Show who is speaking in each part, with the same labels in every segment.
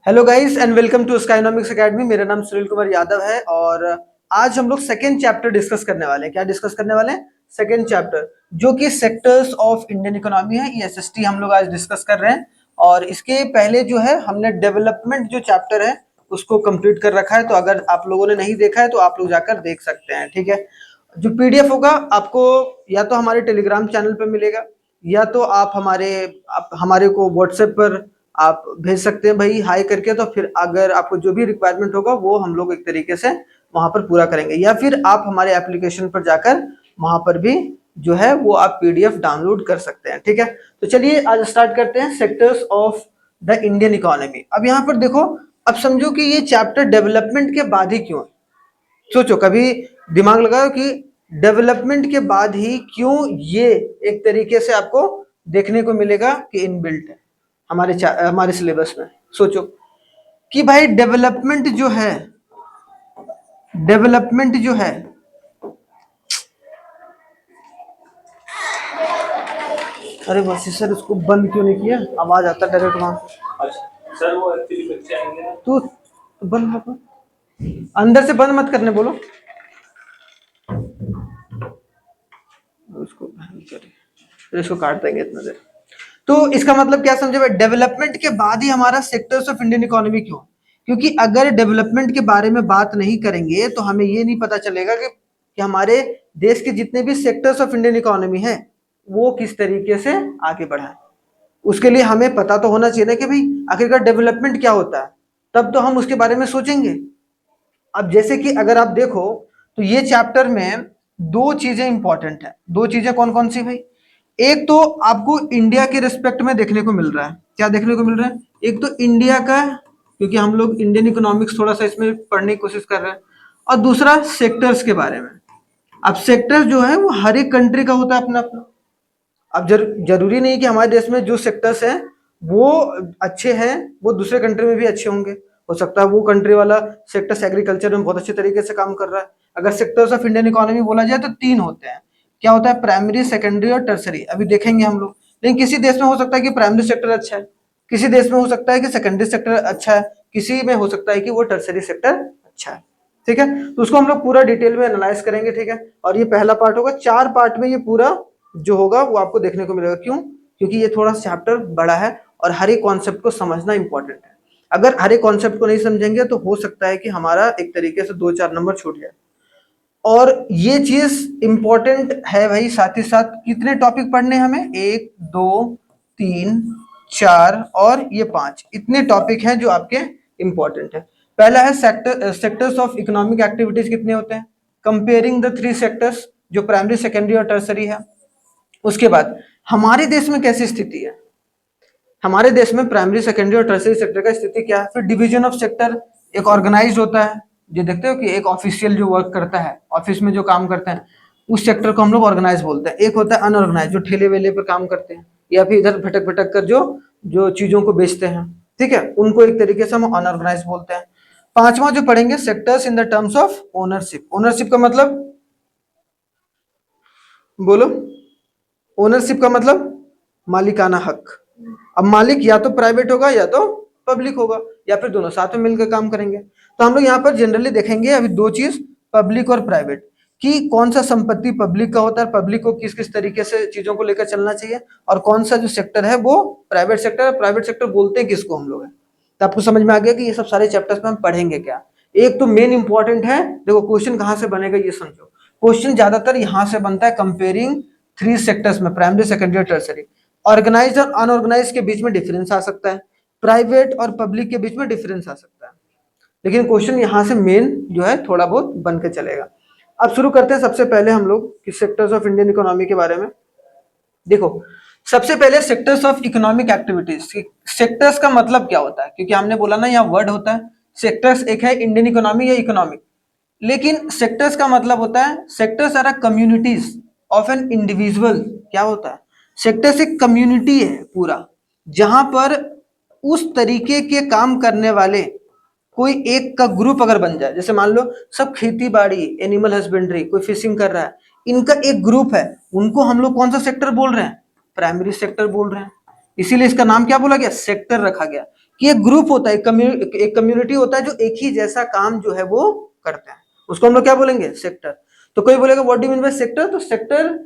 Speaker 1: Hello guys and welcome to Skynomics academy. मेरा नाम सुनील कुमार यादव है और आज हम लोग सेकेंड चैप्टर डिस्कस करने वाले हैं। क्या डिस्कस करने वाले हैं? सेकेंड चैप्टर, जो कि सेक्टर्स ऑफ इंडियन इकोनॉमी है, ये एसएसटी हम लोग आज डिस्कस कर रहे हैं। और इसके पहले जो है हमने डेवलपमेंट जो चैप्टर है उसको कंप्लीट कर रखा है, तो अगर आप लोगों ने नहीं देखा है तो आप लोग जाकर देख सकते हैं। ठीक है, जो पीडीएफ होगा आपको या तो हमारे टेलीग्राम चैनल पर मिलेगा या तो आप हमारे को व्हाट्सएप पर आप भेज सकते हैं भाई हाई करके। तो फिर अगर आपको जो भी रिक्वायरमेंट होगा वो हम लोग एक तरीके से वहां पर पूरा करेंगे, या फिर आप हमारे एप्लीकेशन पर जाकर वहां पर भी जो है वो आप पीडीएफ डाउनलोड कर सकते हैं। ठीक है, तो चलिए आज स्टार्ट करते हैं sectors of the Indian economy. अब यहाँ पर देखो, अब समझो कि ये चैप्टर डेवलपमेंट के बाद ही क्यों है। सोचो, कभी दिमाग लगाओ कि डेवलपमेंट के बाद ही क्यों ये एक तरीके से आपको देखने को मिलेगा कि इनबिल्ट है हमारे सिलेबस में। सोचो कि भाई डेवलपमेंट जो है अरे बस सर, उसको बंद क्यों नहीं किया? आवाज आता डायरेक्ट वहां से। अच्छा सर, वो एक्चुअली बच्चे आएंगे ना, तो बंद मत, अंदर से बंद मत करने बोलो उसको। फिर इसको काट देंगे इतना देर। तो इसका मतलब क्या समझे भाई, डेवलपमेंट के बाद ही हमारा सेक्टर्स ऑफ इंडियन इकोनॉमी क्यों? क्योंकि अगर डेवलपमेंट के बारे में बात नहीं करेंगे तो हमें ये नहीं पता चलेगा कि हमारे देश के जितने भी सेक्टर्स ऑफ इंडियन इकोनॉमी है वो किस तरीके से आगे बढ़ा है। उसके लिए हमें पता तो होना चाहिए ना कि भाई आखिरकार डेवलपमेंट क्या होता है, तब तो हम उसके बारे में सोचेंगे। अब जैसे कि अगर आप देखो तो ये चैप्टर में दो चीजें इंपॉर्टेंट है। दो चीजें कौन कौन सी भाई? एक तो आपको इंडिया के रिस्पेक्ट में देखने को मिल रहा है। क्या देखने को मिल रहा है? एक तो इंडिया का, क्योंकि हम लोग इंडियन इकोनॉमिक्स थोड़ा सा इसमें पढ़ने की कोशिश कर रहे हैं। और दूसरा सेक्टर्स के बारे में। अब सेक्टर्स जो है वो हर एक कंट्री का होता है अपना अपना। अब जरूरी नहीं कि हमारे देश में जो सेक्टर्स हैं वो अच्छे हैं वो दूसरे कंट्री में भी अच्छे होंगे। हो सकता है वो कंट्री वाला सेक्टर्स एग्रीकल्चर में बहुत अच्छे तरीके से काम कर रहा है। अगर सेक्टर्स ऑफ इंडियन इकोनॉमी बोला जाए तो तीन होते हैं। क्या होता है? प्राइमरी, सेकेंडरी और टर्सरी। अभी देखेंगे हम लोग। लेकिन किसी देश में हो सकता है कि प्राइमरी सेक्टर अच्छा है, किसी देश में हो सकता है कि सेकेंडरी सेक्टर अच्छा है, किसी में हो सकता है कि वो टर्सरी सेक्टर अच्छा है। ठीक है, तो उसको हम लोग पूरा डिटेल में एनालाइज करेंगे। ठीक है, और ये पहला पार्ट होगा। 4 पार्ट में ये पूरा जो होगा वो आपको देखने को मिलेगा। क्यों? क्योंकि ये थोड़ा चैप्टर बड़ा है और हर एक कॉन्सेप्ट को समझना इंपॉर्टेंट है। अगर हर एक कॉन्सेप्ट को नहीं समझेंगे तो हो सकता है कि हमारा एक तरीके से 2-4 नंबर छूट जाए। और ये चीज इंपॉर्टेंट है भाई। साथ ही साथ कितने टॉपिक पढ़ने हमें? 1 2 3 4 और ये 5, इतने टॉपिक हैं जो आपके इंपॉर्टेंट है। पहला है सेक्टर्स ऑफ इकोनॉमिक एक्टिविटीज। कितने होते हैं? कंपेयरिंग द 3 सेक्टर्स, जो प्राइमरी, सेकेंडरी और टर्सरी है। उसके बाद हमारे देश में कैसी स्थिति है? हमारे देश में प्राइमरी, सेकेंडरी और टर्सरी सेक्टर का स्थिति क्या है? फिर डिवीजन ऑफ सेक्टर, एक ऑर्गेनाइज होता है। जो देखते हो कि एक ऑफिशियल जो वर्क करता है, ऑफिस में जो काम करते हैं, उस सेक्टर को हम लोग ऑर्गेनाइज बोलते हैं। एक होता है अनऑर्गेनाइज, जो ठेले वेले पर काम करते हैं या फिर इधर भटक भटक कर जो जो चीजों को बेचते हैं, ठीक है, उनको एक तरीके से हम अनऑर्गेनाइज बोलते हैं। पांचवा जो पढ़ेंगे, sectors in the terms of ownership. Ownership का मतलब बोलो। ओनरशिप का मतलब मालिकाना हक। अब मालिक या तो प्राइवेट होगा या तो पब्लिक होगा, या फिर दोनों साथ में मिलकर काम करेंगे। तो हम लोग यहाँ पर जनरली देखेंगे अभी दो चीज, पब्लिक और प्राइवेट, कि कौन सा संपत्ति पब्लिक का होता है, पब्लिक को किस किस तरीके से चीजों को लेकर चलना चाहिए, और कौन सा जो सेक्टर है वो प्राइवेट सेक्टर है। प्राइवेट सेक्टर बोलते हैं किसको हम लोग है। तो आपको समझ में आ गया कि ये सब सारे चैप्टर्स में हम पढ़ेंगे क्या। एक तो मेन इंपॉर्टेंट है, देखो क्वेश्चन कहाँ से बनेगा ये समझो। क्वेश्चन ज्यादातर यहाँ से बनता है, कंपेयरिंग 3 सेक्टर्स में, प्राइमरी, सेकेंडरी और टर्सरी। ऑर्गेनाइज और अनऑर्गेनाइज के बीच में डिफरेंस आ सकता है, प्राइवेट और पब्लिक के बीच में डिफरेंस आ सकता है, लेकिन क्वेश्चन यहाँ से मेन जो है थोड़ा बहुत बन के चलेगा। अब शुरू करते हैं सबसे पहले हम लोग कि सेक्टर्स ऑफ इंडियन इकोनॉमी के बारे में। देखो, सबसे पहले sectors of economic activities. Sectors का मतलब क्या होता है? क्योंकि हमने बोला ना यहाँ वर्ड होता है सेक्टर्स, एक है इंडियन इकोनॉमी या इकोनॉमिक, लेकिन सेक्टर्स का मतलब होता है sectors are communities of an individual. क्या होता है? सेक्टर्स एक कम्युनिटी है पूरा, जहां पर उस तरीके के काम करने वाले कोई एक का ग्रुप अगर बन जाए, जैसे मान लो सब खेती बाड़ी, एनिमल हस्बेंड्री, कोई फिशिंग कर रहा है, इनका एक ग्रुप है, उनको हम लोग कौन सा सेक्टर बोल रहे हैं? प्राइमरी सेक्टर बोल रहे हैं। इसीलिए इसका नाम क्या बोला गया? सेक्टर रखा गया, कि एक ग्रुप होता है, एक कम्युनिटी होता है जो एक ही जैसा काम जो है वो करते हैं, उसको हम लोग क्या बोलेंगे, सेक्टर। तो कोई बोलेगा what do mean by sector, तो sector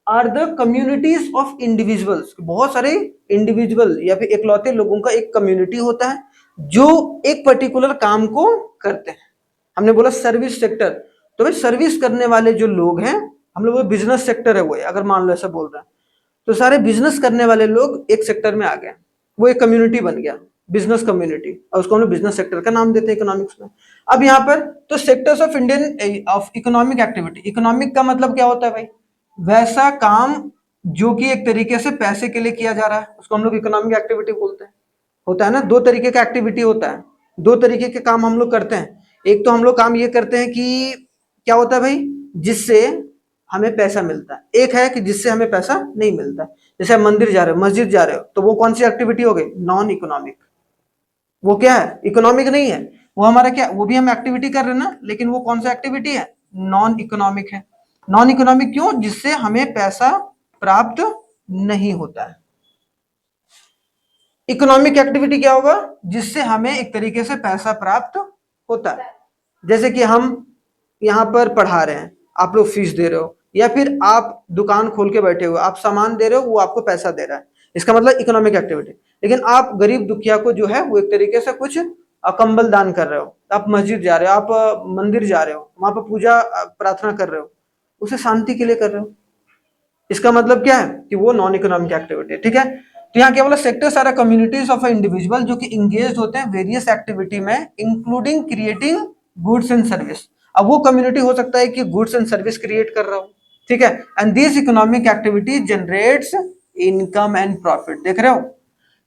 Speaker 1: are the communities of individuals, बहुत सारे इंडिविजुअल या फिर इकलौते लोगों का एक कम्युनिटी होता है जो एक पर्टिकुलर काम को करते हैं। हमने बोला सर्विस सेक्टर, तो भाई सर्विस करने वाले जो लोग हैं, हम लोग बिजनेस सेक्टर है वो है, अगर मान लो ऐसा बोल रहे हैं, तो सारे बिजनेस करने वाले लोग एक सेक्टर में आ गए, वो एक कम्युनिटी बन गया, बिजनेस कम्युनिटी, और उसको हम लोग बिजनेस सेक्टर का नाम देते हैं इकोनॉमिक्स में। अब यहाँ पर तो sectors of Indian of economic activity, economic का मतलब क्या होता है भाई, वैसा काम जो कि एक तरीके से पैसे के लिए किया जा रहा है, उसको हम लोग इकोनॉमिक एक्टिविटी बोलते हैं। होता है ना, दो तरीके का एक्टिविटी होता है, दो तरीके के काम हम लोग करते हैं। एक तो हम लोग काम ये करते हैं कि क्या होता है भाई, जिससे हमें पैसा मिलता है, एक है कि जिससे हमें पैसा नहीं मिलता है। जैसे आप मंदिर जा रहे हो, मस्जिद जा रहे हो, तो वो कौन सी एक्टिविटी हो गई, नॉन इकोनॉमिक। वो क्या है, इकोनॉमिक नहीं है, वो हमारा क्या, वो भी हम एक्टिविटी कर रहे हैं ना, लेकिन वो कौन सा एक्टिविटी है, नॉन इकोनॉमिक है। नॉन इकोनॉमिक क्यों, जिससे हमें पैसा प्राप्त नहीं होता है। इकोनॉमिक एक्टिविटी क्या होगा, जिससे हमें एक तरीके से पैसा प्राप्त होता है। जैसे कि हम यहाँ पर पढ़ा रहे हैं, आप लोग फीस दे रहे हो, या फिर आप दुकान खोल के बैठे हो, आप सामान दे रहे हो, वो आपको पैसा दे रहा है, इसका मतलब इकोनॉमिक एक्टिविटी। लेकिन आप गरीब दुखिया को जो है वो एक तरीके से कुछ कंबल दान कर रहे हो, आप मस्जिद जा रहे हो, आप मंदिर जा रहे हो, वहां पर पूजा प्रार्थना कर रहे हो, उसे शांति के लिए कर रहे हो, इसका मतलब क्या है कि वो नॉन इकोनॉमिक एक्टिविटी है। ठीक है, तो यहाँ क्या बोला, sectors are communities of individual जो कि इंगेज होते हैं वेरियस एक्टिविटी में, including creating goods and service. अब वो कम्युनिटी हो सकता है कि गुड्स एंड सर्विस क्रिएट कर रहा हो, ठीक है, and this economic activity generates income and profit. देख रहे हो,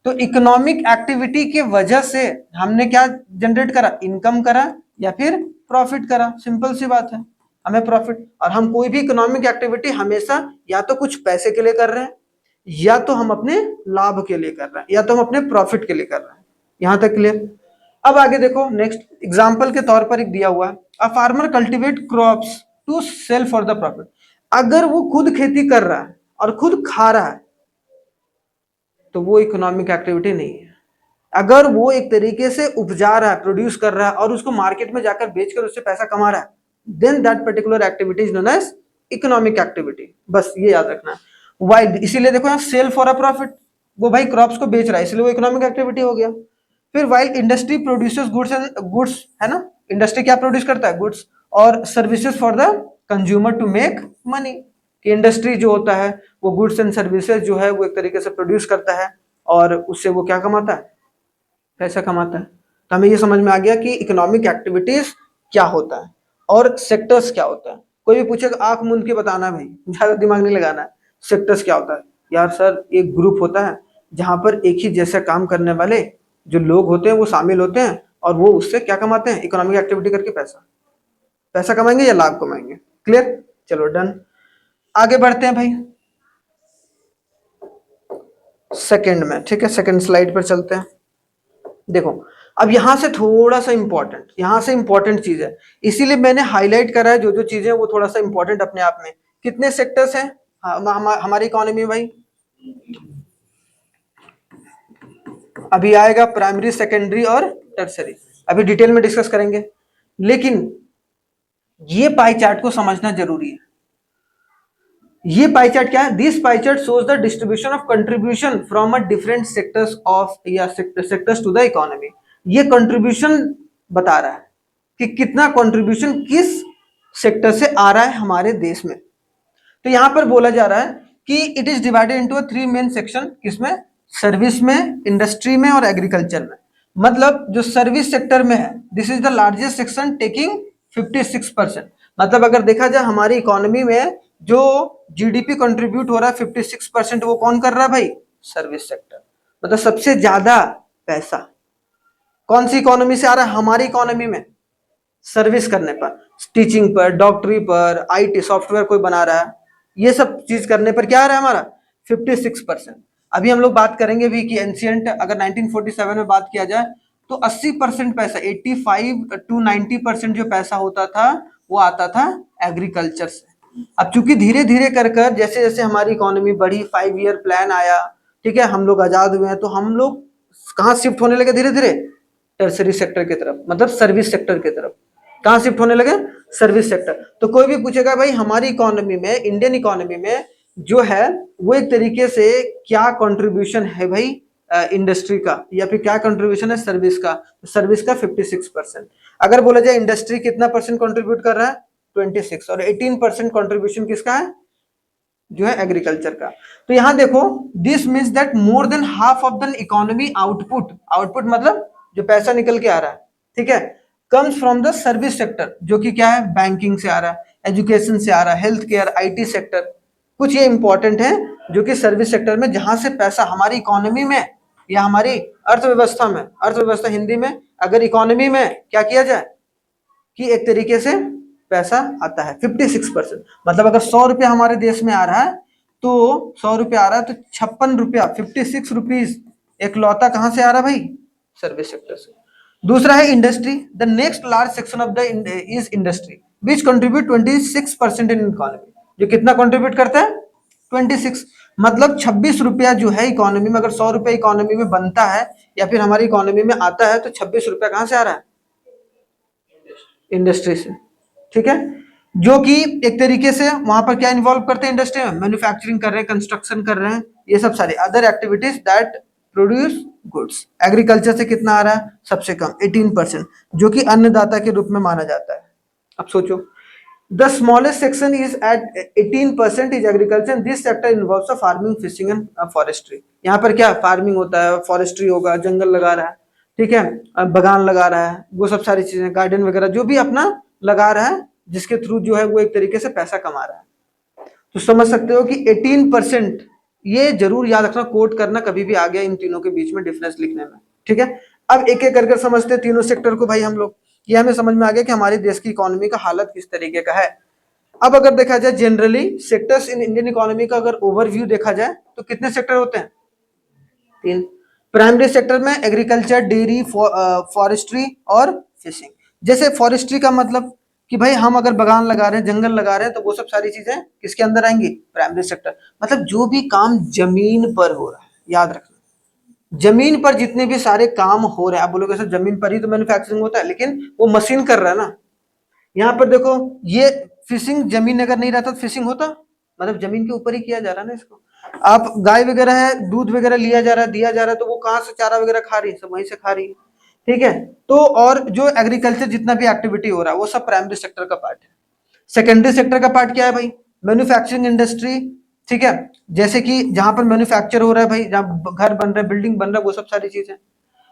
Speaker 1: तो इकोनॉमिक एक्टिविटी की वजह से हमने क्या जनरेट करा, इनकम करा या फिर प्रॉफिट करा, सिंपल सी बात है, हमें प्रॉफिट। और हम कोई भी इकोनॉमिक एक्टिविटी हमेशा या तो कुछ पैसे के लिए कर रहे हैं, या तो हम अपने लाभ के लिए कर रहे हैं, या तो हम अपने प्रॉफिट के लिए कर रहे हैं। यहां तक क्लियर। अब आगे देखो, नेक्स्ट एग्जांपल के तौर पर एक दिया हुआ है, a farmer cultivate crops to sell for the profit. अगर वो खुद खेती कर रहा है और खुद खा रहा है तो वो इकोनॉमिक एक्टिविटी नहीं है। अगर वो एक तरीके से उपजा रहा है, प्रोड्यूस कर रहा है और उसको मार्केट में जाकर बेचकर उससे पैसा कमा रहा है, then that particular activity is known as economic activity. बस ये याद रखना है। वाइल, इसीलिए देखो यहाँ सेल फॉर अ प्रॉफिट, वो भाई क्रॉप्स को बेच रहा है, इसलिए वो इकोनॉमिक एक्टिविटी हो गया। फिर while industry produces goods and goods, है ना, इंडस्ट्री क्या प्रोड्यूस करता है, गुड्स और services for the consumer to make money. कि इंडस्ट्री जो होता है वो गुड्स एंड सर्विसेज जो है वो एक तरीके से प्रोड्यूस करता है और उससे वो क्या कमाता है, पैसा कमाता है। तो हमें ये समझ में आ गया कि इकोनॉमिक एक्टिविटीज क्या होता है और सेक्टर्स क्या होता है। कोई भी पूछेगा आंख मूंद के बताना भाई, ज्यादा दिमाग नहीं लगाना है। सेक्टर्स क्या होता है, यार सर एक ग्रुप होता है जहां पर एक ही जैसा काम करने वाले जो लोग होते हैं वो शामिल होते हैं और वो उससे क्या कमाते हैं, इकोनॉमिक एक्टिविटी करके पैसा पैसा कमाएंगे या लाभ कमाएंगे। क्लियर, चलो डन, आगे बढ़ते हैं भाई सेकंड में। ठीक है, सेकंड स्लाइड पर चलते हैं। देखो अब यहां से थोड़ा सा इंपॉर्टेंट, यहां से इंपॉर्टेंट चीज है, इसीलिए मैंने हाईलाइट करा है जो जो चीजें वो थोड़ा सा इंपॉर्टेंट अपने आप में। कितने सेक्टर्स हैं हमारी इकोनॉमी में भाई, अभी आएगा प्राइमरी, सेकेंडरी और टर्सरी, अभी डिटेल में डिस्कस करेंगे। लेकिन ये पाई चार्ट को समझना जरूरी है। ये पाई चार्ट क्या है, this pie chart shows the distribution of contribution from a different sectors of या सेक्टर्स टू द इकोनॉमी। ये कंट्रीब्यूशन बता रहा है कि कितना कंट्रीब्यूशन किस सेक्टर से आ रहा है हमारे देश में। तो यहां पर बोला जा रहा है कि it is divided into three main section, किसमें, सर्विस में, इंडस्ट्री में और एग्रीकल्चर में। मतलब जो सर्विस सेक्टर में है, this is the largest section taking 56%। मतलब अगर देखा जाए हमारी इकोनॉमी में जो जीडीपी कंट्रीब्यूट हो रहा है 56%, वो कौन कर रहा है भाई, सर्विस सेक्टर। मतलब सबसे ज्यादा पैसा कौन सी इकोनॉमी से आ रहा है, हमारी इकोनॉमी में सर्विस करने पर, टीचिंग पर, डॉक्टरी पर, आईटी सॉफ्टवेयर कोई बना रहा है, ये सब चीज करने पर क्या आ रहा है हमारा 56%। अभी हम लोग बात करेंगे भी कि एंशियंट अगर 1947 में बात किया जाए तो 80% पैसा, 85 to 90% जो पैसा होता था वो आता था एग्रीकल्चर से। अब चूंकि धीरे धीरे कर जैसे जैसे हमारी इकोनॉमी बढ़ी, 5 ईयर प्लान आया, ठीक है, हम लोग आजाद हुए हैं, तो हम लोग कहाँ शिफ्ट होने लगे धीरे धीरे? टर्सरी सेक्टर की तरफ, मतलब सर्विस सेक्टर की तरफ। कहाँ शिफ्ट होने लगे? Service sector. तो कोई भी पूछेगा भाई हमारी इकोनॉमी में, इंडियन इकोनॉमी में जो है वो एक तरीके से क्या कंट्रीब्यूशन है भाई इंडस्ट्री का, या फिर क्या कंट्रीब्यूशन है सर्विस का? सर्विस का 56%। अगर बोला जाए इंडस्ट्री कितना परसेंट कंट्रीब्यूट कर रहा है? 26। और 18% कंट्रीब्यूशन किसका है? जो है एग्रीकल्चर का। तो यहां देखो, this means that more than half of the economy output, output मतलब जो पैसा निकल के आ रहा है, ठीक है, comes from the service sector, जो कि क्या है? बैंकिंग से आ रहा है, एजुकेशन से आ रहा है, हेल्थ केयर, आईटी सेक्टर। कुछ ये इंपॉर्टेंट है जो कि सर्विस सेक्टर में, जहां से पैसा हमारी इकोनॉमी में या हमारी अर्थव्यवस्था में, अर्थव्यवस्था हिंदी में, अगर इकोनॉमी में क्या किया जाए कि एक तरीके से पैसा आता है 56%। मतलब अगर 100 रुपया हमारे देश में आ रहा है, तो 100 रुपया आ रहा है, तो 56 रुपया, 56 रुपीज एक लौता कहां से आ रहा है भाई? सर्विस सेक्टर से। दूसरा है industry. The next large section of the is industry which contribute 26% in economy. जो कितना कंट्रीब्यूट करता है? 26। मतलब 26 रुपया जो है इकोनॉमी में, अगर 100 रुपया इकोनॉमी में बनता है या फिर हमारी इकोनॉमी में आता है, तो 26 रुपया कहां से आ रहा है? इंडस्ट्री से। ठीक है, जो कि एक तरीके से वहां पर क्या इन्वॉल्व करते हैं इंडस्ट्री में? मैन्युफैक्चरिंग कर रहे हैं, कंस्ट्रक्शन कर रहे हैं, ये सब सारे other activities that produce goods. Agriculture से कितना आ रहा है? सबसे कम 18%, जो कि अन्नदाता के रूप में माना जाता है। अब सोचो, the smallest section is at 18% is agriculture. This sector involves farming, fishing and forestry. यहाँ पर क्या फार्मिंग होता है, फॉरेस्ट्री होगा, जंगल लगा रहा है, ठीक है, बगान लगा रहा है, वो सब सारी चीजें, गार्डन वगैरह जो भी अपना लगा रहा है, जिसके थ्रू जो है वो एक तरीके से पैसा कमा रहा है। तो समझ सकते हो कि 18%, ये जरूर याद रखना, कोट करना कभी भी आ गया इन तीनों के बीच में डिफरेंस लिखने में, ठीक है। अब एक एक करके समझते हैं तीनों सेक्टर को भाई हम लोग। ये हमें समझ में आ गया कि हमारे देश की इकोनॉमी का हालत किस तरीके का है। अब अगर देखा जाए generally sectors in Indian economy का अगर ओवरव्यू देखा जाए तो कितने सेक्टर होते हैं? 3। प्राइमरी सेक्टर में एग्रीकल्चर, डेयरी, फॉरेस्ट्री और फिशिंग। जैसे फॉरेस्ट्री का मतलब कि भाई हम अगर बगान लगा रहे हैं, जंगल लगा रहे हैं, तो वो सब सारी चीजें किसके अंदर आएंगी? Primary sector. मतलब जो भी काम जमीन पर हो रहा है, याद रखना, जमीन पर जितने भी सारे काम हो रहे हैं, आप बोलोगे सर जमीन पर ही तो मैन्युफैक्चरिंग होता है, लेकिन वो मशीन कर रहा है ना। यहाँ पर देखो, ये फिशिंग, जमीन अगर नहीं रहता तो फिशिंग होता, मतलब जमीन के ऊपर ही किया जा रहा है ना इसको। आप गाय वगैरह है, दूध वगैरह लिया जा रहा है, दिया जा रहा है, तो वो कहाँ से चारा वगैरह खा रही है? सब वहीं से खा रही है, ठीक है। तो और जो एग्रीकल्चर जितना भी एक्टिविटी हो रहा है वो सब प्राइमरी सेक्टर का पार्ट है। सेकेंडरी सेक्टर का पार्ट क्या है भाई? मैन्युफैक्चरिंग इंडस्ट्री, ठीक है, जैसे कि जहां पर मैन्युफैक्चर हो रहा है भाई, जहां घर बन रहा है, बिल्डिंग बन रहा है, वो सब सारी चीजें।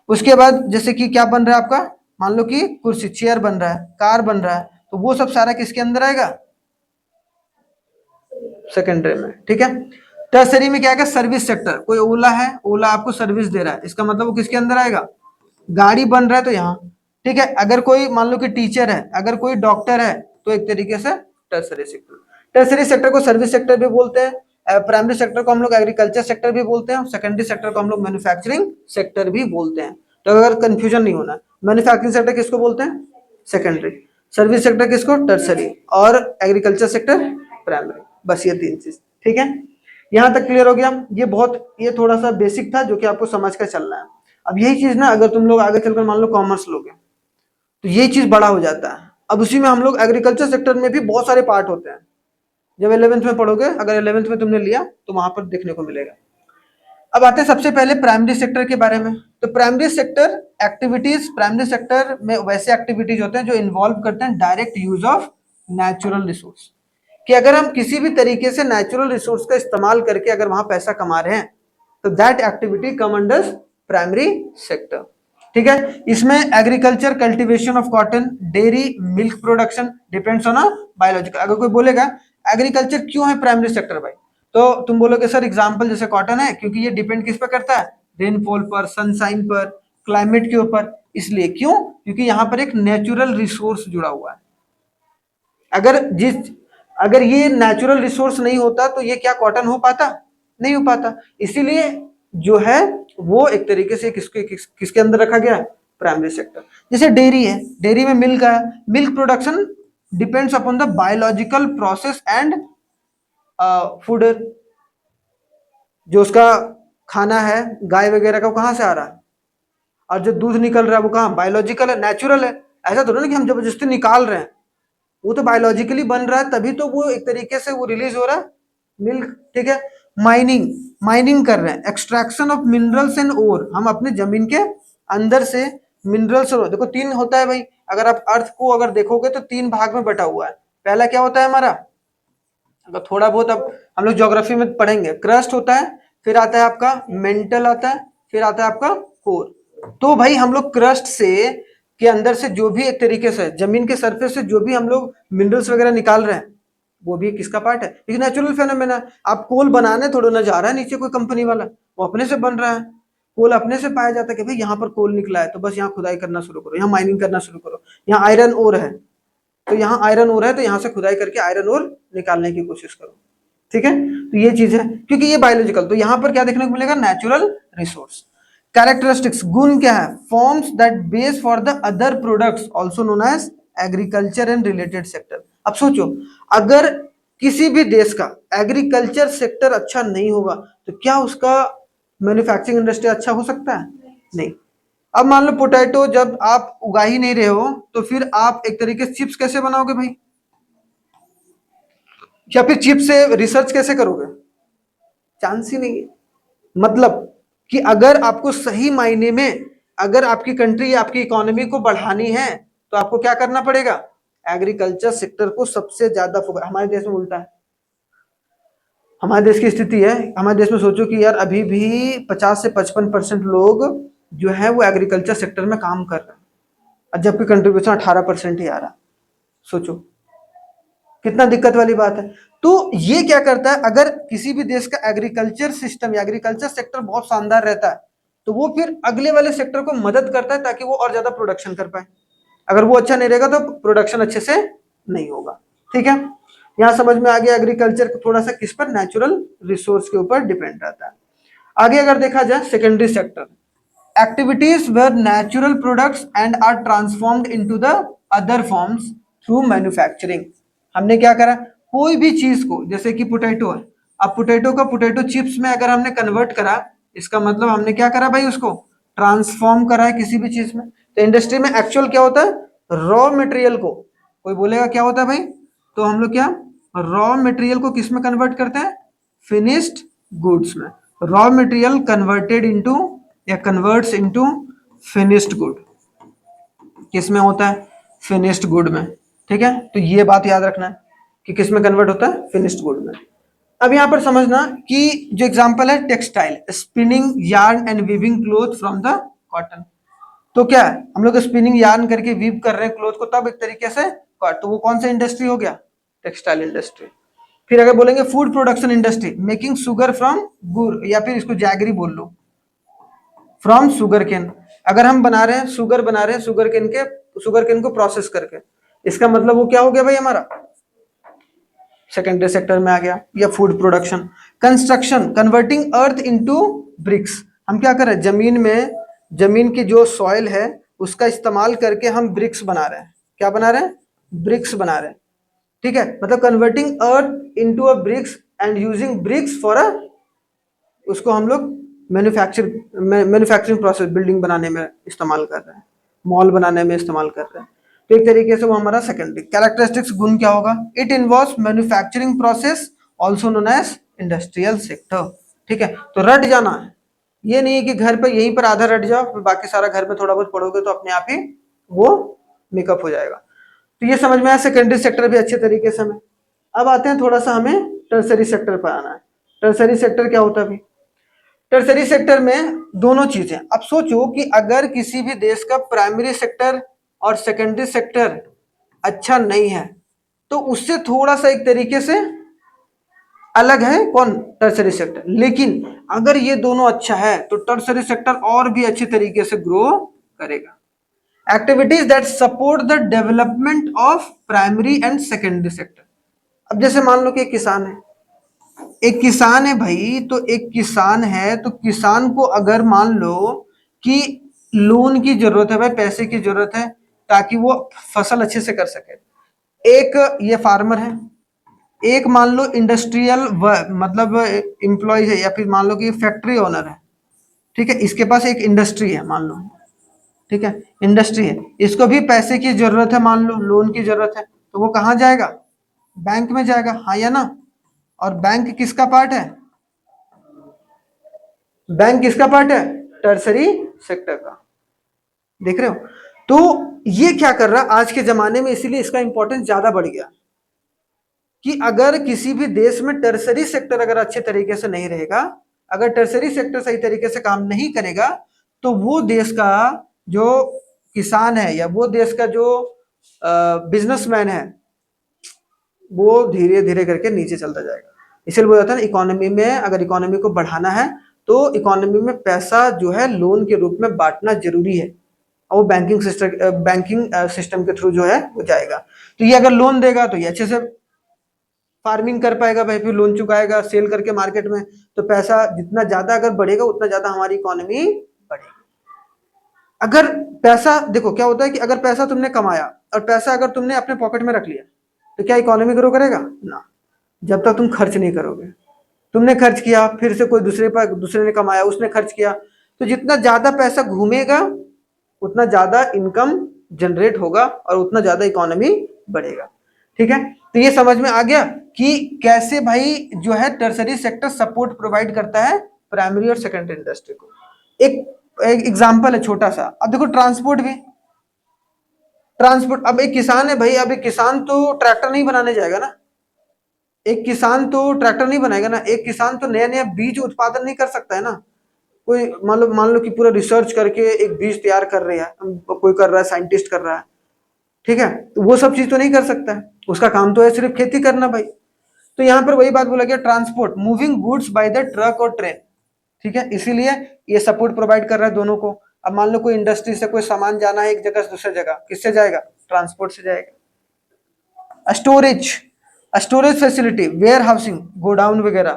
Speaker 1: उसके बाद जैसे कि क्या बन रहा है आपका, मान लो कि कुर्सी, चेयर बन रहा है, कार बन रहा है, तो वो सब सारा किसके अंदर आएगा? सेकेंडरी में, ठीक है। टर्सरी में क्या आएगा? Service sector. कोई ओला है, ओला आपको सर्विस दे रहा है, इसका मतलब वो किसके अंदर आएगा? गाड़ी बन रहा है तो यहाँ, ठीक है। अगर कोई मान लो कि टीचर है, अगर कोई डॉक्टर है, तो एक तरीके से टर्सरी सेक्टर। टर्सरी सेक्टर को सर्विस सेक्टर भी बोलते हैं, प्राइमरी सेक्टर को हम लोग एग्रीकल्चर सेक्टर भी बोलते हैं, सेकेंडरी सेक्टर को हम लोग मैन्युफैक्चरिंग सेक्टर भी बोलते हैं। तो अगर कंफ्यूजन नहीं होना, मैन्युफैक्चरिंग सेक्टर किसको बोलते हैं? सेकेंडरी। सर्विस सेक्टर किसको? टर्सरी। और एग्रीकल्चर सेक्टर प्राइमरी। बस ये 3 चीज, ठीक है। यहां तक क्लियर हो गया? ये थोड़ा सा बेसिक था जो कि आपको समझ कर चलना है। अब यही चीज ना, अगर तुम लोग आगे चलकर मान लो कॉमर्स लोगे, तो ये चीज बड़ा हो जाता है। अब उसी में हम लोग एग्रीकल्चर सेक्टर में भी बहुत सारे पार्ट होते हैं। जब 11th में पढ़ोगे, अगर 11th में तुमने लिया तो वहां पर देखने को मिलेगा। अब आते हैं सबसे पहले प्राइमरी सेक्टर के बारे में। तो primary sector activities, primary sector में वैसे एक्टिविटीज होते हैं जो इन्वॉल्व करते हैं direct use of natural resource. कि अगर हम किसी भी तरीके से नेचुरल रिसोर्स का इस्तेमाल करके अगर वहां पैसा कमा रहे हैं, तो that activity come under primary sector, ठीक है। इसमें agriculture, cultivation of cotton, dairy, milk production depends on biological. अगर कोई बोलेगा एग्रीकल्चर क्यों है प्राइमरी सेक्टर भाई, तो तुम बोलोगे सर एग्जांपल जैसे कॉटन है, क्योंकि ये डिपेंड किस पर करता है? रेनफॉल पर, सनशाइन पर, क्लाइमेट के ऊपर। इसलिए क्यों? क्योंकि यहाँ पर एक नेचुरल रिसोर्स जुड़ा हुआ है। अगर ये नेचुरल रिसोर्स नहीं होता तो ये क्या कॉटन हो पाता? नहीं हो पाता। इसीलिए जो है वो एक तरीके से किसके अंदर रखा गया? Primary sector. जैसे डेयरी है, डेयरी में मिल्क है, milk production depends upon the biological process and food. जो उसका खाना है गाय वगैरह का, कहां से आ रहा है? और जो दूध निकल रहा है वो कहाँ, बायोलॉजिकल है, नेचुरल है। ऐसा थोड़ा ना कि हम जबरदस्ती निकाल रहे हैं, वो तो बायोलॉजिकली बन रहा है, तभी तो वो एक तरीके से वो रिलीज हो रहा है मिल्क। ठीक है, माइनिंग, माइनिंग कर रहे हैं, extraction of minerals and or, हम अपने जमीन के अंदर से मिनरल्स और, देखो तीन होता है भाई, अगर आप अर्थ को अगर देखोगे तो तीन भाग में बटा हुआ है। पहला क्या होता है हमारा, अगर थोड़ा बहुत अब हम लोग ज्योग्राफी में पढ़ेंगे, क्रस्ट होता है, फिर आता है आपका मेंटल आता है, फिर आता है आपका कोर। तो भाई हम लोग क्रस्ट से के अंदर से जो भी एक तरीके से जमीन के सरफेस से जो भी हम लोग मिनरल्स वगैरह निकाल रहे हैं, वो भी किसका पार्ट है, ये नेचुरल फेनोमेना। आप कोल बनाने थोड़ा ना जा रहा है नीचे कोई कंपनी वाला, वो अपने से बन रहा है। कोल अपने से पाया जाता है कि भाई यहाँ पर कोल निकला है तो बस यहाँ खुदाई करना शुरू करो, यहाँ माइनिंग करना शुरू करो, यहाँ आयरन ओर है तो यहाँ आयरन ओर है तो यहाँ से खुदाई करके आयरन ओर निकालने की कोशिश करो। ठीक है, तो ये चीज है, क्योंकि ये बायोलॉजिकल, तो यहाँ पर क्या देखने को मिलेगा, नेचुरल रिसोर्स। कैरेक्टरिस्टिक्स, गुण क्या है, forms that base for the other products also known as agriculture and related sector. अब सोचो, अगर किसी भी देश का एग्रीकल्चर सेक्टर अच्छा नहीं होगा तो क्या उसका मैन्युफैक्चरिंग इंडस्ट्री अच्छा हो सकता है, नहीं। अब मान लो पोटैटो जब आप उगा ही नहीं रहे हो तो फिर आप एक तरीके से चिप्स कैसे बनाओगे भाई, या फिर चिप्स से रिसर्च कैसे करोगे, चांस ही नहीं है। मतलब कि अगर आपको सही मायने में अगर आपकी कंट्री आपकी इकोनॉमी को बढ़ानी है तो आपको क्या करना पड़ेगा, एग्रीकल्चर सेक्टर को सबसे ज्यादा फोकस। हमारे देश में उल्टा है, हमारे देश की स्थिति है, हमारे देश में सोचो कि यार अभी भी 50 से 55% लोग जो है वो एग्रीकल्चर सेक्टर में काम कर रहे हैं, और जबकि कंट्रीब्यूशन 18% ही आ रहा। सोचो कितना दिक्कत वाली बात है। तो ये क्या करता है, अगर किसी भी देश का एग्रीकल्चर सिस्टम या एग्रीकल्चर सेक्टर बहुत शानदार रहता है तो वो फिर अगले वाले सेक्टर को मदद करता है ताकि वो और ज्यादा प्रोडक्शन कर पाए। अगर वो अच्छा नहीं रहेगा तो प्रोडक्शन अच्छे से नहीं होगा। ठीक है, यहां समझ में आ गया एग्रीकल्चर थोड़ा सा किस पर, नेचुरल रिसोर्स के ऊपर डिपेंड रहता है। आगे अगर देखा जाए secondary sector, activities where natural products and are transformed into the other forms through manufacturing। हमने क्या करा, कोई भी चीज को, जैसे कि पोटैटो है, अब पोटैटो का पोटैटो चिप्स में अगर हमने कन्वर्ट करा, इसका मतलब हमने क्या करा भाई, उसको ट्रांसफॉर्म करा है किसी भी चीज में। तो इंडस्ट्री में एक्चुअल क्या होता है, रॉ मटेरियल को, कोई बोलेगा क्या होता है भाई, तो हम लोग क्या रॉ मटेरियल को किस में कन्वर्ट करते हैं, फिनिश्ड गुड्स में। रॉ मटेरियल कन्वर्टेड इनटू या कन्वर्ट्स इनटू फिनिश्ड गुड, किस में होता है, फिनिश्ड गुड में। ठीक है, तो ये बात याद रखना है कि किस में कन्वर्ट होता है, फिनिश्ड गुड में। अब यहां पर समझना कि जो एग्जांपल है textile, spinning yarn and weaving cloth from the cotton. तो क्या है, हम लोग स्पिनिंग यार्न करके वीव कर रहे हैं क्लोथ को, तब एक तरीके से तो वो कौन सा इंडस्ट्री हो गया, टेक्सटाइल इंडस्ट्री। फिर अगर बोलेंगे food production industry, making sugar from गुड़, या फिर इसको जैगरी बोल लो, फ्रॉम शुगर केन। अगर हम बना रहे हैं शुगर, बना रहे हैं शुगर केन को प्रोसेस करके, इसका मतलब वो क्या हो गया भाई हमारा, सेकेंडरी सेक्टर में आ गया। या food production, construction, converting earth into BRICS, हम क्या कर रहे हैं, जमीन में जमीन की जो सॉइल है उसका इस्तेमाल करके हम ब्रिक्स बना रहे हैं, क्या बना रहे हैं, ब्रिक्स बना रहे हैं। ठीक है, मतलब converting earth into a bricks and using bricks for a, उसको हम लोग मैन्युफैक्चरिंग प्रोसेस, बिल्डिंग बनाने में इस्तेमाल कर रहे हैं, मॉल बनाने में इस्तेमाल कर रहे हैं। तो एक तरीके से वो हमारा सेकेंडरी। कैरेक्टरिस्टिक्स, गुण क्या होगा, it involves manufacturing process also known as industrial sector. ठीक है, तो रट जाना है, ये नहीं है कि घर पर यहीं पर आधा रट जाओ फिर बाकी सारा घर में थोड़ा बहुत पढ़ोगे तो अपने आप ही वो मेकअप हो जाएगा। तो ये समझ में आया, सेकेंडरी सेक्टर भी अच्छे तरीके से हमें। अब आते हैं थोड़ा सा हमें टर्सरी सेक्टर पर आना है। टर्सरी सेक्टर क्या होता है भाई, टर्सरी सेक्टर में दोनों चीजें। अब सोचो कि अगर किसी भी देश का प्राइमरी सेक्टर और सेकेंडरी सेक्टर अच्छा नहीं है तो उससे थोड़ा सा एक तरीके से अलग है कौन, टर्सरी सेक्टर। लेकिन अगर ये दोनों अच्छा है तो टर्सरी सेक्टर और भी अच्छे तरीके से ग्रो करेगा। Activities that support the development of primary and secondary sector. अब जैसे मान लो कि एक किसान है, एक किसान है भाई, तो एक किसान है तो किसान को अगर मान लो कि लोन की जरूरत है भाई, पैसे की जरूरत है ताकि वो फसल अच्छे से कर सके। एक ये फार्मर है, एक मान लो इंडस्ट्रियल मतलब एम्प्लॉय है, या फिर मान लो कि फैक्ट्री ओनर है। ठीक है, इसके पास एक इंडस्ट्री है मान लो, ठीक है, इंडस्ट्री है, इसको भी पैसे की जरूरत है, मान लो लोन की जरूरत है, तो वो कहाँ जाएगा? बैंक में जाएगा, हाँ या ना? और बैंक किसका पार्ट है? बैंक किसका पार्ट है? टर्सरी सेक्टर का। देख रहे हो? तो ये क्या कर रहा है आज के जमाने में, इसीलिए इसका इंपॉर्टेंस ज्यादा बढ़ गया कि अगर किसी भी देश में टर्सरी सेक्टर अगर अच्छे तरीके से नहीं रहेगा, अगर टर्सरी सेक्टर सही तरीके से काम नहीं करेगा, तो वो देश का जो किसान है या वो देश का जो बिजनेसमैन है, वो धीरे धीरे करके नीचे चलता जाएगा। इसलिए बोला था ना, इकोनॉमी में अगर इकोनॉमी को बढ़ाना है तो इकोनॉमी में पैसा जो है लोन के रूप में बांटना जरूरी है, और वो बैंकिंग सिस्टम के थ्रू जो है वो जाएगा। तो ये अगर लोन देगा तो ये अच्छे से फार्मिंग कर पाएगा भाई, फिर लोन चुकाएगा सेल करके मार्केट में, तो पैसा जितना ज्यादा अगर बढ़ेगा उतना ज्यादा हमारी इकोनॉमी बढ़ेगी। अगर पैसा, देखो क्या होता है कि अगर पैसा तुमने कमाया और पैसा अगर तुमने अपने पॉकेट में रख लिया, तो क्या इकोनॉमी ग्रो करेगा? ना, जब तक तुम खर्च नहीं करोगे। तुमने खर्च किया, फिर से कोई दूसरे ने कमाया, उसने खर्च किया, तो जितना ज्यादा पैसा घूमेगा उतना ज्यादा इनकम जनरेट होगा और उतना ज्यादा इकोनॉमी बढ़ेगा। ठीक है, तो ये समझ में आ गया कि कैसे भाई जो है टर्सरी सेक्टर सपोर्ट प्रोवाइड करता है प्राइमरी और सेकेंडरी इंडस्ट्री को। एक एग्जांपल है छोटा सा, अब देखो ट्रांसपोर्ट भी, ट्रांसपोर्ट, अब एक किसान है भाई, अब एक किसान तो ट्रैक्टर नहीं बनाने जाएगा ना, एक किसान तो ट्रैक्टर नहीं बनाएगा ना, एक किसान तो नया नया बीज उत्पादन नहीं कर सकता है ना। कोई मान लो कि पूरा रिसर्च करके एक बीज तैयार कर रहा है, कोई कर रहा है, साइंटिस्ट कर रहा है, ठीक है, तो वो सब चीज तो नहीं कर सकता है, उसका काम तो है सिर्फ खेती करना भाई। तो यहाँ पर वही बात बोला गया, transport, moving goods by the truck और ट्रेन, ठीक है, इसीलिए ये सपोर्ट प्रोवाइड कर रहा है दोनों को। अब मान लो कोई इंडस्ट्री से कोई सामान जाना है एक जगह से दूसरे जगह, किससे जाएगा? ट्रांसपोर्ट से जाएगा। Storage, storage facility, warehousing, godown वगैरह,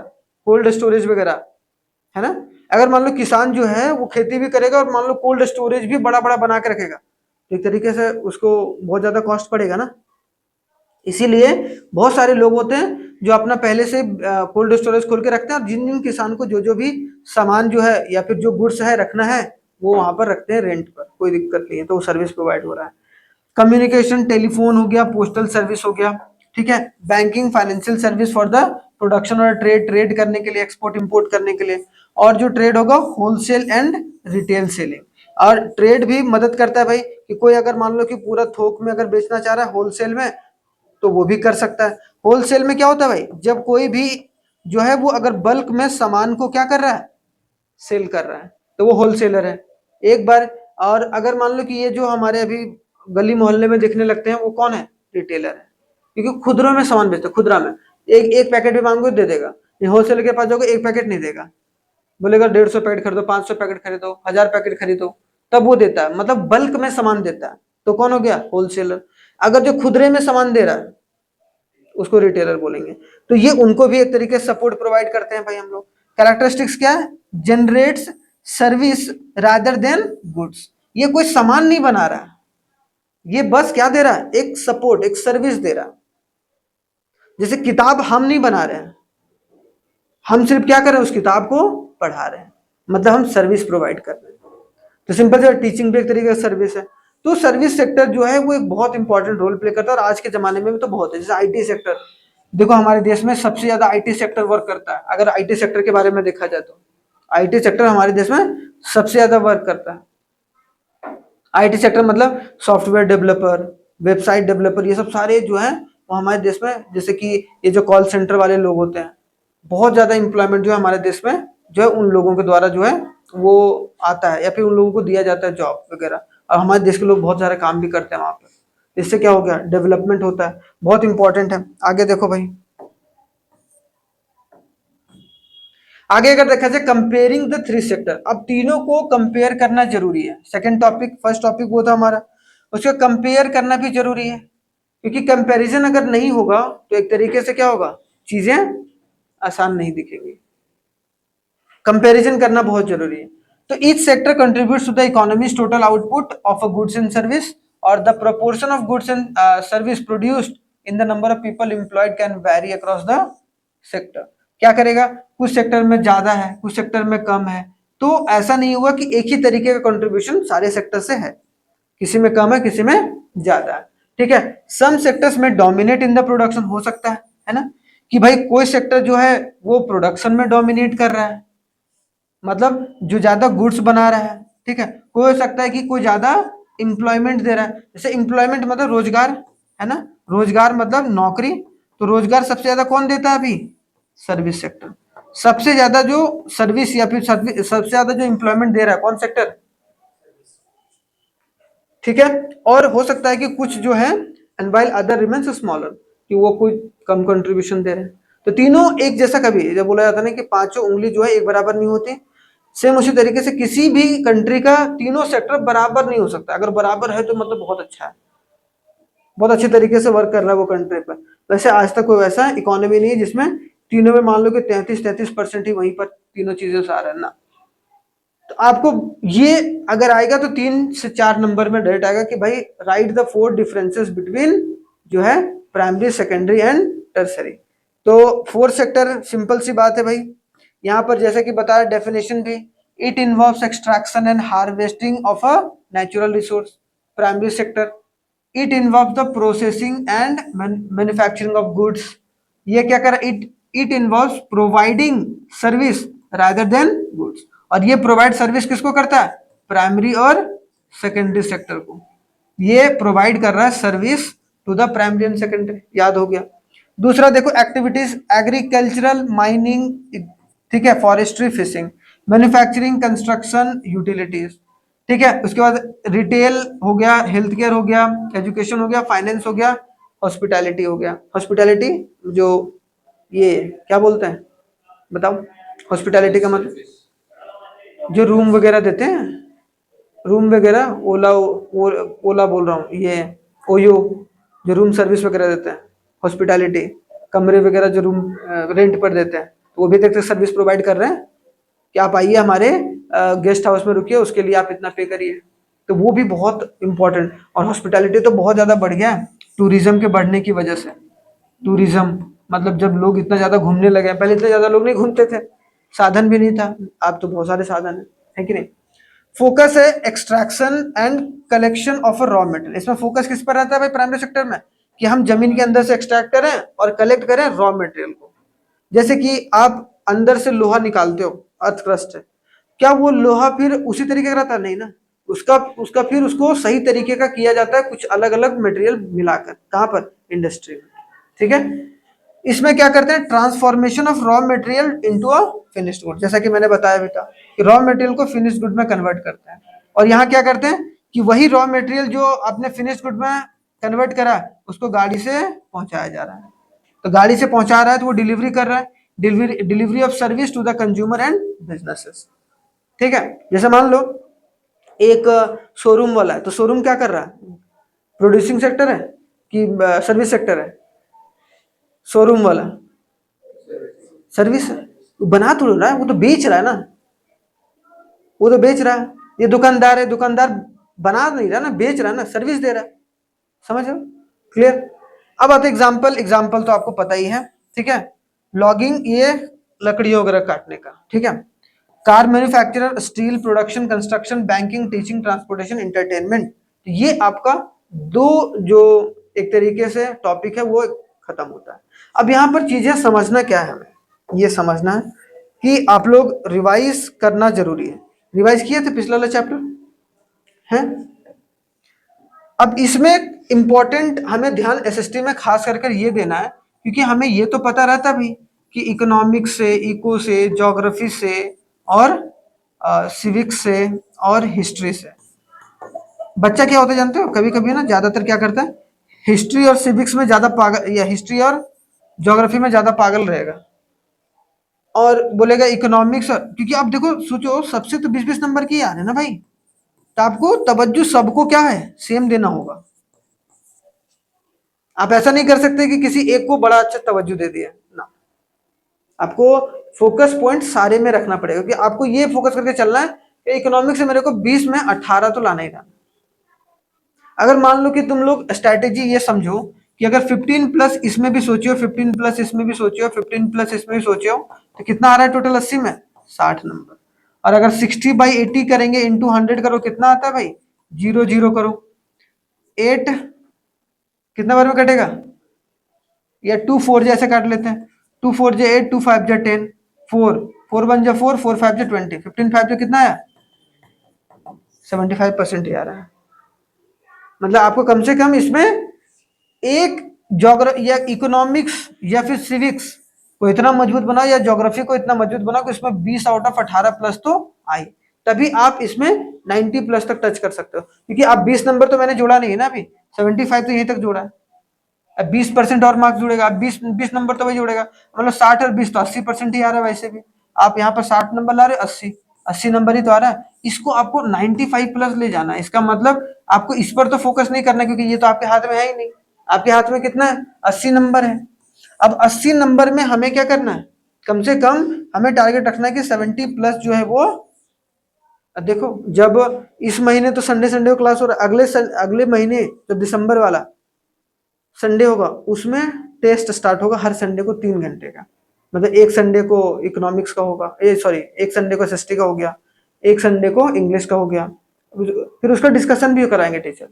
Speaker 1: कोल्ड स्टोरेज वगैरह, है ना। अगर मान लो किसान जो है वो खेती भी करेगा और मान लो कोल्ड स्टोरेज भी बड़ा बड़ा बना के रखेगा, तो एक तरीके से उसको बहुत ज्यादा कॉस्ट पड़ेगा ना। इसीलिए बहुत सारे लोग होते हैं जो अपना पहले से कोल्ड स्टोरेज खोल के रखते हैं, और जिन जिन किसान को जो जो भी सामान जो है या फिर जो गुड्स है रखना है, वो वहां पर रखते हैं रेंट पर, कोई दिक्कत नहीं है, तो वो सर्विस प्रोवाइड हो रहा है। कम्युनिकेशन, टेलीफोन हो गया, पोस्टल सर्विस हो गया, ठीक है, banking, financial service for the production और ट्रेड, ट्रेड करने के लिए, एक्सपोर्ट इंपोर्ट करने के लिए, और जो ट्रेड होगा होलसेल एंड रिटेल सेलिंग। और ट्रेड भी मदद करता है भाई, कि कोई अगर मान लो कि पूरा थोक में अगर बेचना चाह रहा है होलसेल में, तो वो भी कर सकता है। होलसेल में क्या होता है भाई, जब कोई भी जो है वो अगर बल्क में सामान को क्या कर रहा है, सेल कर रहा है, तो वो होलसेलर है एक बार। और अगर मान लो कि ये जो हमारे अभी गली मोहल्ले में देखने लगते हैं, वो कौन है? रिटेलर है, क्योंकि खुदरा में सामान बेचते हैं, खुदरा में एक एक पैकेट भी मांगो दे देगा। होलसेलर के पास जाओगे एक पैकेट नहीं देगा, बोलेगा 150 पैकेट खरीदो, 500 पैकेट खरीदो, 1000 पैकेट खरीदो, तब वो देता है, मतलब बल्क में सामान देता है, तो कौन हो गया? होलसेलर। अगर जो खुदरे में सामान दे रहा है उसको रिटेलर बोलेंगे। तो ये उनको भी एक तरीके से सपोर्ट प्रोवाइड करते हैं भाई हम लोग। कैरेक्टरिस्टिक्स क्या है? Generates service rather than goods, ये कोई सामान नहीं बना रहा है, ये बस क्या दे रहा है? एक सपोर्ट, एक सर्विस दे रहा है। जैसे किताब हम नहीं बना रहे हैं, हम सिर्फ क्या कर रहे हैं? उस किताब को पढ़ा रहे हैं, मतलब हम सर्विस प्रोवाइड कर रहे हैं। तो सिंपल से टीचिंग भी एक तरीके का सर्विस है। तो सर्विस सेक्टर जो है वो एक बहुत इंपॉर्टेंट रोल प्ले करता है, और आज के जमाने में भी तो बहुत है। जैसे आईटी सेक्टर, देखो हमारे देश में सबसे ज्यादा आईटी सेक्टर वर्क करता है। अगर आईटी सेक्टर के बारे में देखा जाए तो आईटी सेक्टर हमारे देश में सबसे ज्यादा वर्क करता है। आईटी सेक्टर मतलब सॉफ्टवेयर डेवलपर, वेबसाइट डेवलपर, ये सब सारे जो है वो हमारे देश में, जैसे कि ये जो कॉल सेंटर वाले लोग होते हैं, बहुत ज्यादा एम्प्लॉयमेंट जो है हमारे देश में जो है उन लोगों के द्वारा जो है वो आता है, या फिर उन लोगों को दिया जाता है जॉब वगैरह, और हमारे देश के लोग बहुत सारे काम भी करते हैं वहां पर। इससे क्या हो गया? डेवलपमेंट होता है, बहुत इंपॉर्टेंट है। आगे देखो भाई, आगे अगर देखा जाए कंपेयरिंग द थ्री सेक्टर, अब तीनों को कंपेयर करना जरूरी है। सेकंड टॉपिक, फर्स्ट टॉपिक वो था हमारा, उसको कंपेयर करना भी जरूरी है, क्योंकि कंपैरिजन अगर नहीं होगा तो एक तरीके से क्या होगा, चीजें आसान नहीं दिखेंगी। कंपैरिजन करना बहुत जरूरी है। तो each sector contributes to the economy's total output of a goods and service, और the proportion of goods and service produced in the number of people employed can vary across the sector. क्या करेगा? कुछ sector में ज्यादा है, कुछ sector में कम है, तो ऐसा नहीं हुआ कि एक ही तरीके का कंट्रीब्यूशन सारे सेक्टर से है। किसी में कम है, किसी में ज्यादा है। ठीक है, सम सेक्टर्स में डोमिनेट इन द प्रोडक्शन, हो सकता है ना, कि भाई कोई सेक्टर जो है वो प्रोडक्शन में डोमिनेट कर रहा है, मतलब जो ज्यादा गुड्स बना रहा है। ठीक है, कोई हो सकता है कि कोई ज्यादा इंप्लॉयमेंट दे रहा है, जैसे इंप्लॉयमेंट मतलब रोजगार, है ना, रोजगार मतलब नौकरी। तो रोजगार सबसे ज्यादा कौन देता है अभी? Service sector. सबसे ज्यादा जो सर्विस या फिर सबसे ज्यादा जो इंप्लॉयमेंट दे रहा है कौन सेक्टर? ठीक है, और हो सकता है कि कुछ जो है and while other remains smaller, कि वो कोई कम कंट्रीब्यूशन दे रहे हैं। तो तीनों एक जैसा, कभी जब बोला जाता है ना कि पांचों उंगली जो है एक बराबर नहीं होती, सेम उसी तरीके से किसी भी कंट्री का तीनों सेक्टर बराबर नहीं हो सकता। अगर बराबर है तो मतलब बहुत अच्छा है, बहुत अच्छे तरीके से वर्क कर रहा है वो कंट्री पर। वैसे आज तक कोई वैसा इकोनॉमी नहीं है जिसमें तीनों में मान लो कि 33% ही वहीं पर तीनों चीजों से आ रहा है ना। तो आपको ये अगर आएगा तो 3 से 4 नंबर में डायरेक्ट आएगा कि भाई राइट द 4 डिफरेंसेस बिटवीन जो है प्राइमरी, सेकेंडरी एंड टर्सरी। तो 4 सेक्टर सिंपल सी बात है भाई, यहाँ पर जैसे कि बताया डेफिनेशन भी, it involves extraction and harvesting of a natural resource. Primary sector, it involve the processing and manufacturing of goods. ये क्या कर रहा है? It involves providing service rather than goods. और ये प्रोवाइड सर्विस किसको करता है? प्राइमरी और सेकेंडरी सेक्टर को। ये प्रोवाइड कर रहा है service to the primary and secondary, याद हो गया। दूसरा देखो एक्टिविटीज, एग्रीकल्चरल, माइनिंग, ठीक है, forestry, fishing, manufacturing, construction, utilities. ठीक है, उसके बाद रिटेल हो गया, हेल्थ केयर हो गया, एजुकेशन हो गया, फाइनेंस हो गया, हॉस्पिटैलिटी हो गया। हॉस्पिटैलिटी जो ये क्या बोलते हैं बताओ? हॉस्पिटैलिटी का मतलब जो रूम वगैरह देते हैं, रूम वगैरह, ओला बोल रहा हूँ, ये ओयो, जो रूम सर्विस वगैरह देते हैं। हॉस्पिटैलिटी, कमरे वगैरह जो रूम रेंट पर देते हैं, तो वो भी देखते सर्विस प्रोवाइड कर रहे हैं कि आप आइए हमारे गेस्ट हाउस में रुकिए, उसके लिए आप इतना पे करिए। तो वो भी बहुत इंपॉर्टेंट। और हॉस्पिटैलिटी तो बहुत ज़्यादा बढ़ गया है टूरिज्म के बढ़ने की वजह से। टूरिज्म मतलब जब लोग इतना ज़्यादा घूमने लगे, पहले इतने ज़्यादा लोग नहीं घूमते थे, साधन भी नहीं था, अब तो बहुत सारे साधन है कि नहीं। फोकस है extraction and collection of a raw material. इसमें फोकस किस पर रहता है भाई प्राइमरी सेक्टर में? कि हम जमीन के अंदर से एक्सट्रैक्ट करें और कलेक्ट करें रॉ मटेरियल को। जैसे कि आप अंदर से लोहा निकालते हो, अर्थ क्रस्ट है, क्या वो लोहा फिर उसी तरीके का रहता है? नहीं ना, उसका उसका फिर उसको सही तरीके का किया जाता है कुछ अलग अलग मटेरियल मिलाकर। कहाँ पर? इंडस्ट्री में। ठीक है, इसमें क्या करते हैं? Transformation of raw material into a finished good. जैसा कि मैंने बताया बेटा कि रॉ मटेरियल को फिनिश्ड गुड में कन्वर्ट करते हैं। और यहाँ क्या करते हैं कि वही रॉ मटेरियल जो आपने फिनिश्ड गुड में कन्वर्ट करा उसको गाड़ी से पहुंचाया जा रहा है। तो गाड़ी से पहुंचा रहा है तो वो डिलीवरी कर रहा है, delivery of service to the consumer and businesses. ठीक है, जैसे मान लो एक शोरूम वाला है, तो शोरूम क्या कर रहा है? प्रोड्यूसिंग सेक्टर है कि सर्विस सेक्टर है? शोरूम वाला सर्विस है, वो बना तो रहा है, वो तो बेच रहा है ना, वो तो बेच रहा है। ये दुकानदार है, दुकानदार बना नहीं रहा ना, बेच रहा है ना, सर्विस दे रहा है। समझ रहे हो? क्लियर? अब आते एग्जाम्पल। एग्जाम्पल तो आपको पता ही है, ठीक है, लॉगिंग, ये लकड़ी वगैरह काटने का। ठीक है, car manufacturer, steel production, construction, banking, teaching, transportation, entertainment. ये आपका दो जो एक तरीके से टॉपिक है वो खत्म होता है। अब यहाँ पर चीजें समझना क्या है, हमें ये समझना है कि आप लोग रिवाइज करना जरूरी है। रिवाइज किए थे पिछला वाला चैप्टर है? अब इसमें इंपॉर्टेंट हमें ध्यान एसएसटी में खास करके ये देना है, क्योंकि हमें ये तो पता रहता भी कि इकोनॉमिक्स से, इको से, ज्योग्राफी से और सिविक्स से और हिस्ट्री से बच्चा क्या होता है जानते हो? कभी कभी ना ज्यादातर क्या करता है, हिस्ट्री और सिविक्स में ज्यादा पागल, या हिस्ट्री और ज्योग्राफी में ज्यादा पागल रहेगा और बोलेगा इकोनॉमिक्स, क्योंकि आप देखो सोचो सबसे तो 20-20 नंबर की आ रहे हैं ना भाई, तो आपको तवज्जो सबको क्या है सेम देना होगा। आप ऐसा नहीं कर सकते कि किसी एक को बड़ा अच्छा तवज्जो दे दिया ना, आपको फोकस पॉइंट सारे में रखना पड़ेगा कि आपको ये फोकस करके चलना है कि इकोनॉमिक्स से मेरे को 20 में 18 तो लाना ही लाना। अगर मान लो कि तुम लोग स्ट्रैटेजी ये समझो कि अगर 15 प्लस इसमें भी सोचियो, 15 प्लस इसमें भी सोचियो, 15 प्लस इसमें भी सोचियो, तो कितना आ रहा है टोटल 80 में? 60 नंबर। और अगर 60/80 करेंगे इंटू 100 करो, कितना आता है भाई? 0 0 करो, 8 कितना बार में कटेगा, या 2 4 जैसे काट लेते हैं, 2 4 जे 8, 2 5 जे 10, 4 4 1 जे 4, 4 5 जे 20, 15 5 जे कितना है 75% ही आ रहा है। मतलब आपको कम से कम इसमें एक ज्योग्राफी या इकोनॉमिक्स या फिर सिविक्स को इतना मजबूत बनाओ या ज्योग्राफी को इतना मजबूत बनाओ कि उसमें 20 आउट ऑफ 18 प्लस तो आए, तभी आप इसमें 90 प्लस तक टच कर सकते हो। क्योंकि आप 20 नंबर तो मैंने जोड़ा नहीं है ना अभी, 75 तो यहीं तक जोड़ा है, अब 20% और मार्क्स जुड़ेगा, अब 20 नंबर तो वही जुड़ेगा, मतलब 60 और 20 तो 80% ही आ रहा है। वैसे भी आप यहाँ पर 60 नंबर ला रहे हो, 80 नंबर ही तो आ रहा है। इसको आपको 95 प्लस ले जाना है। इसका मतलब आपको इस पर तो फोकस नहीं करना, क्योंकि ये तो आपके हाथ में है ही नहीं। आपके हाथ में कितना है, 80 नंबर है। अब 80 नंबर में हमें क्या करना है, कम से कम हमें टारगेट रखना है कि 70 प्लस जो है वो, देखो जब इस महीने तो संडे संडे को क्लास हो रहा है, अगले महीने जो दिसंबर वाला संडे होगा उसमें टेस्ट स्टार्ट होगा हर संडे को 3 घंटे का। मतलब एक संडे को इकोनॉमिक्स का होगा, एक संडे को एसएसटी का हो गया, एक संडे को इंग्लिश का हो गया, फिर उसका डिस्कशन भी कराएंगे टीचर।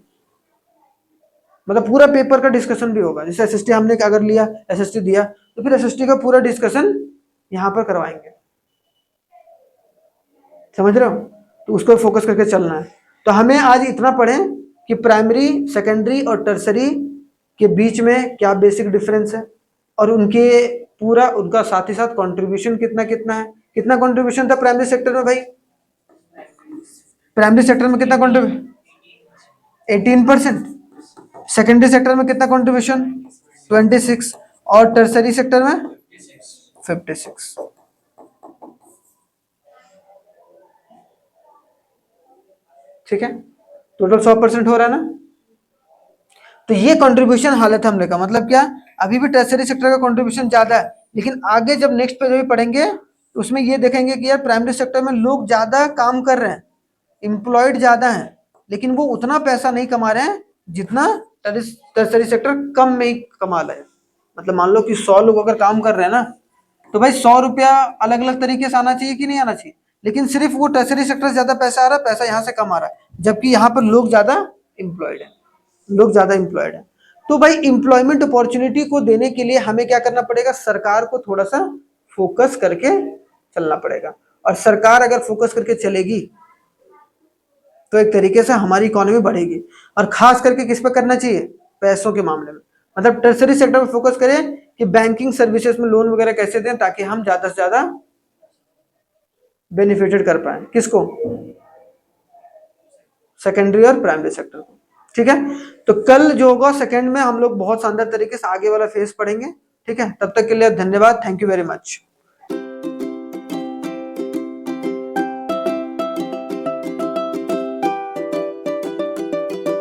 Speaker 1: मतलब पूरा पेपर का डिस्कशन भी होगा। जैसे एसएसटी हमने अगर लिया, एसएसटी दिया, तो फिर एसएसटी का पूरा डिस्कशन यहाँ पर करवाएंगे। समझ रहे हो, तो उसको फोकस करके चलना है। तो हमें आज इतना पढ़ें कि प्राइमरी, सेकेंडरी और टर्सरी के बीच में क्या बेसिक डिफरेंस है, और उनके पूरा उनका साथ ही साथ कंट्रीब्यूशन कितना कितना है। कितना कंट्रीब्यूशन था प्राइमरी सेक्टर में भाई, प्राइमरी सेक्टर में कितना कंट्रीब्यूशन, 18%। सेकेंडरी सेक्टर में कितना कंट्रीब्यूशन, 26, और टर्सरी सेक्टर में 56। ठीक है, टोटल 100% हो रहा है ना। तो ये कंट्रीब्यूशन हालत हमने का मतलब क्या, अभी भी टर्सरी सेक्टर का कंट्रीब्यूशन ज्यादा है, लेकिन आगे जब नेक्स्ट पे भी पढ़ेंगे तो उसमें ये देखेंगे कि यार प्राइमरी सेक्टर में लोग ज्यादा काम कर रहे हैं, एम्प्लॉयड ज्यादा हैं, लेकिन वो उतना पैसा नहीं कमा रहे हैं जितना टर्सरी सेक्टर कम में ही कमा रहे हैं। मतलब मान लो कि 100 लोग अगर काम कर रहे हैं ना, तो भाई 100 रुपया अलग अलग तरीके से आना चाहिए कि नहीं आना चाहिए, लेकिन सिर्फ वो टर्सरी सेक्टर से ज्यादा पैसा आ रहा है, पैसा यहाँ से कम आ रहा है, जबकि यहाँ पर लोग ज्यादा एम्प्लॉयड है, लोग ज्यादा एम्प्लॉयड है। तो भाई एम्प्लॉयमेंट अपॉर्चुनिटी को देने के लिए हमें क्या करना पड़ेगा, सरकार को थोड़ा सा फोकस करके चलना पड़ेगा। और सरकार अगर फोकस करके चलेगी तो एक तरीके से हमारी इकोनॉमी बढ़ेगी। और खास करके किस पे करना चाहिए, पैसों के मामले में। मतलब टर्सरी सेक्टर में फोकस करें कि बैंकिंग सर्विसेज में लोन वगैरह कैसे दें, ताकि हम ज्यादा से ज्यादा बेनिफिटेड कर पाए किसको, सेकेंडरी और प्राइमरी सेक्टर को। ठीक है, तो कल जो होगा सेकेंड में हम लोग बहुत शानदार तरीके से आगे वाला फेज पढ़ेंगे। ठीक है, तब तक के लिए धन्यवाद, थैंक यू वेरी मच।